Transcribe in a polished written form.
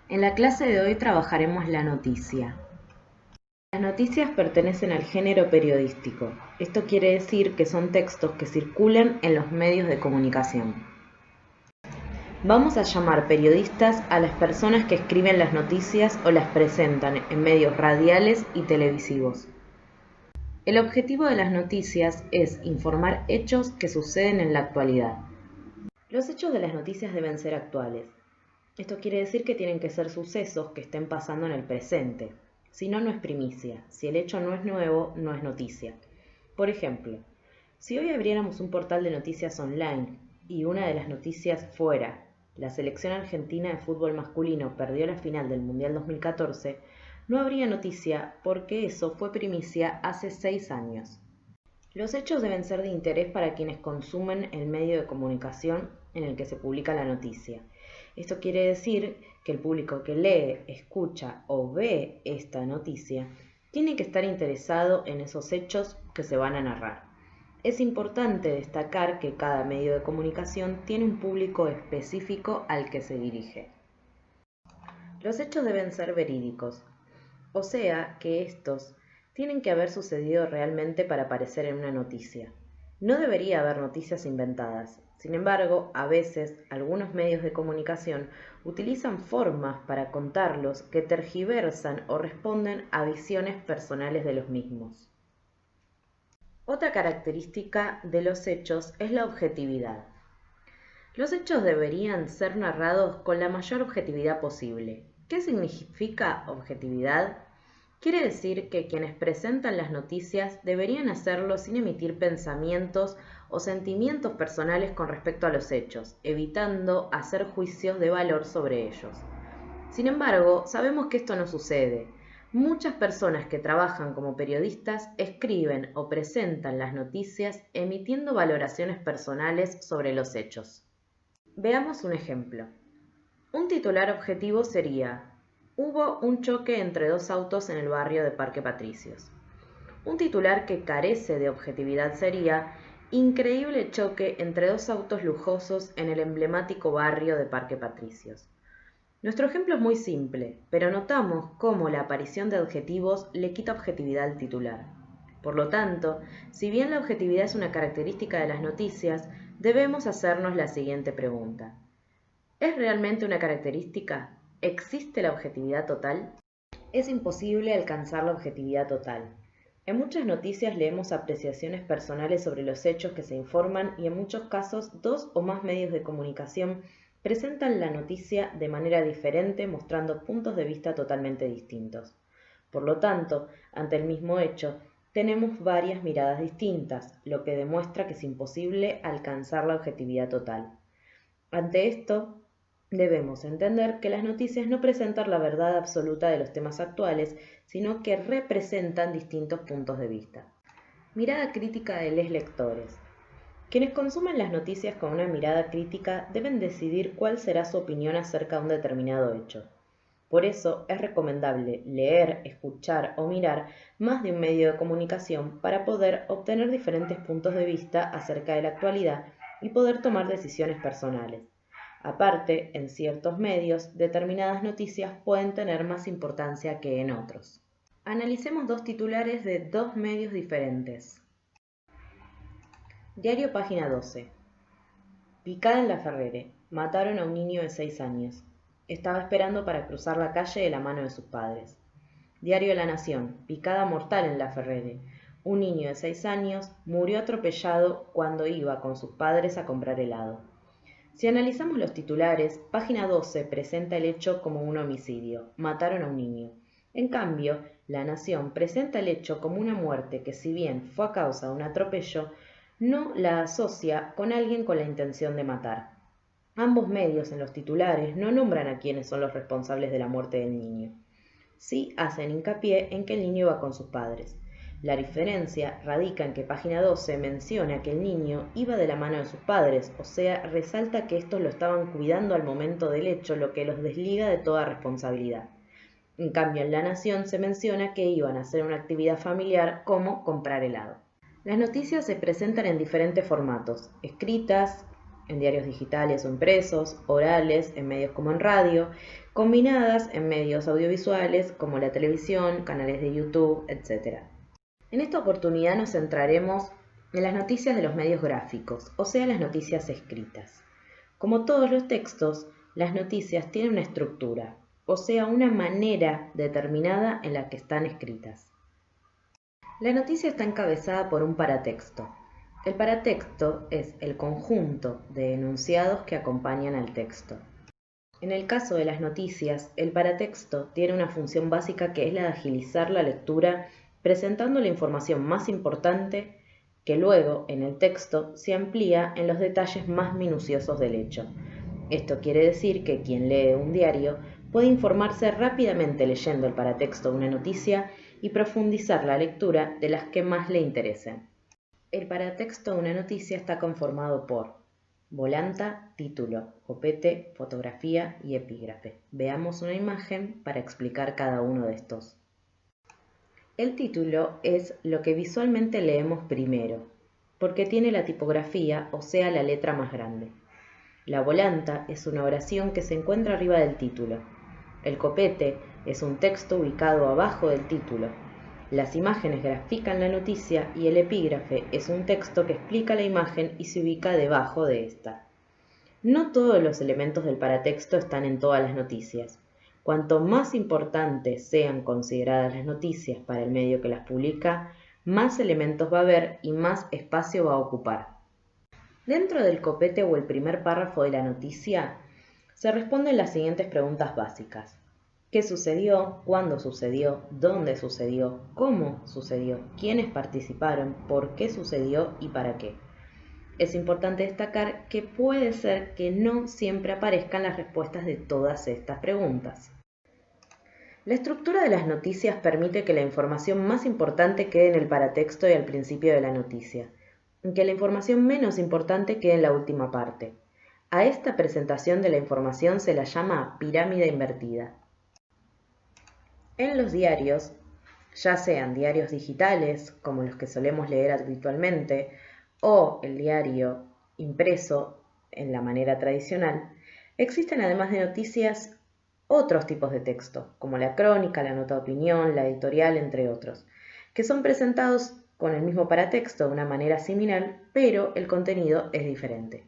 En la clase de hoy trabajaremos la noticia. Las noticias pertenecen al género periodístico. Esto quiere decir que son textos que circulan en los medios de comunicación. Vamos a llamar periodistas a las personas que escriben las noticias o las presentan en medios radiales y televisivos. El objetivo de las noticias es informar hechos que suceden en la actualidad. Los hechos de las noticias deben ser actuales. Esto quiere decir que tienen que ser sucesos que estén pasando en el presente. Si no, no es primicia. Si el hecho no es nuevo, no es noticia. Por ejemplo, si hoy abriéramos un portal de noticias online y una de las noticias fuera la selección argentina de fútbol masculino perdió la final del Mundial 2014, no habría noticia porque eso fue primicia hace 6 años. Los hechos deben ser de interés para quienes consumen el medio de comunicación en el que se publica la noticia. Esto quiere decir que el público que lee, escucha o ve esta noticia tiene que estar interesado en esos hechos que se van a narrar. Es importante destacar que cada medio de comunicación tiene un público específico al que se dirige. Los hechos deben ser verídicos, o sea que estos tienen que haber sucedido realmente para aparecer en una noticia. No debería haber noticias inventadas. Sin embargo, a veces algunos medios de comunicación utilizan formas para contarlos que tergiversan o responden a visiones personales de los mismos. Otra característica de los hechos es la objetividad. Los hechos deberían ser narrados con la mayor objetividad posible. ¿Qué significa objetividad? Quiere decir que quienes presentan las noticias deberían hacerlo sin emitir pensamientos o sentimientos personales con respecto a los hechos, evitando hacer juicios de valor sobre ellos. Sin embargo, sabemos que esto no sucede. Muchas personas que trabajan como periodistas escriben o presentan las noticias emitiendo valoraciones personales sobre los hechos. Veamos un ejemplo. Un titular objetivo sería: hubo un choque entre dos autos en el barrio de Parque Patricios. Un titular que carece de objetividad sería: increíble choque entre dos autos lujosos en el emblemático barrio de Parque Patricios. Nuestro ejemplo es muy simple, pero notamos cómo la aparición de adjetivos le quita objetividad al titular. Por lo tanto, si bien la objetividad es una característica de las noticias, debemos hacernos la siguiente pregunta: ¿es realmente una característica? ¿Existe la objetividad total? Es imposible alcanzar la objetividad total. En muchas noticias leemos apreciaciones personales sobre los hechos que se informan y en muchos casos dos o más medios de comunicación presentan la noticia de manera diferente, mostrando puntos de vista totalmente distintos. Por lo tanto, ante el mismo hecho, tenemos varias miradas distintas, lo que demuestra que es imposible alcanzar la objetividad total. Ante esto, debemos entender que las noticias no presentan la verdad absoluta de los temas actuales, sino que representan distintos puntos de vista. Mirada crítica de los lectores. Quienes consumen las noticias con una mirada crítica deben decidir cuál será su opinión acerca de un determinado hecho. Por eso es recomendable leer, escuchar o mirar más de un medio de comunicación para poder obtener diferentes puntos de vista acerca de la actualidad y poder tomar decisiones personales. Aparte, en ciertos medios, determinadas noticias pueden tener más importancia que en otros. Analicemos dos titulares de dos medios diferentes. Diario Página 12. Picada en Laferrere. Mataron a un niño de 6 años. Estaba esperando para cruzar la calle de la mano de sus padres. Diario La Nación. Picada mortal en Laferrere. Un niño de 6 años murió atropellado cuando iba con sus padres a comprar helado. Si analizamos los titulares, Página 12 presenta el hecho como un homicidio. Mataron a un niño. En cambio, La Nación presenta el hecho como una muerte que, si bien fue a causa de un atropello, no la asocia con alguien con la intención de matar. Ambos medios en los titulares no nombran a quienes son los responsables de la muerte del niño. Sí hacen hincapié en que el niño iba con sus padres. La diferencia radica en que Página 12 menciona que el niño iba de la mano de sus padres, o sea, resalta que estos lo estaban cuidando al momento del hecho, lo que los desliga de toda responsabilidad. En cambio, en La Nación se menciona que iban a hacer una actividad familiar como comprar helado. Las noticias se presentan en diferentes formatos: escritas, en diarios digitales o impresos, orales, en medios como en radio, combinadas en medios audiovisuales como la televisión, canales de YouTube, etc. En esta oportunidad nos centraremos en las noticias de los medios gráficos, o sea, las noticias escritas. Como todos los textos, las noticias tienen una estructura, o sea, una manera determinada en la que están escritas. La noticia está encabezada por un paratexto. El paratexto es el conjunto de enunciados que acompañan al texto. En el caso de las noticias, el paratexto tiene una función básica que es la de agilizar la lectura presentando la información más importante que luego, en el texto, se amplía en los detalles más minuciosos del hecho. Esto quiere decir que quien lee un diario puede informarse rápidamente leyendo el paratexto de una noticia y profundizar la lectura de las que más le interesen. El paratexto de una noticia está conformado por volanta, título, copete, fotografía y epígrafe. Veamos una imagen para explicar cada uno de estos. El título es lo que visualmente leemos primero, porque tiene la tipografía, o sea, la letra más grande. La volanta es una oración que se encuentra arriba del título. El copete es un texto ubicado abajo del título. Las imágenes grafican la noticia y el epígrafe es un texto que explica la imagen y se ubica debajo de esta. No todos los elementos del paratexto están en todas las noticias. Cuanto más importantes sean consideradas las noticias para el medio que las publica, más elementos va a haber y más espacio va a ocupar. Dentro del copete o el primer párrafo de la noticia, se responden las siguientes preguntas básicas. ¿Qué sucedió? ¿Cuándo sucedió? ¿Dónde sucedió? ¿Cómo sucedió? ¿Quiénes participaron? ¿Por qué sucedió? ¿Y para qué? Es importante destacar que puede ser que no siempre aparezcan las respuestas de todas estas preguntas. La estructura de las noticias permite que la información más importante quede en el paratexto y al principio de la noticia, y que la información menos importante quede en la última parte. A esta presentación de la información se la llama pirámide invertida. En los diarios, ya sean diarios digitales, como los que solemos leer habitualmente, o el diario impreso en la manera tradicional, existen además de noticias otros tipos de texto, como la crónica, la nota de opinión, la editorial, entre otros, que son presentados con el mismo paratexto de una manera similar, pero el contenido es diferente.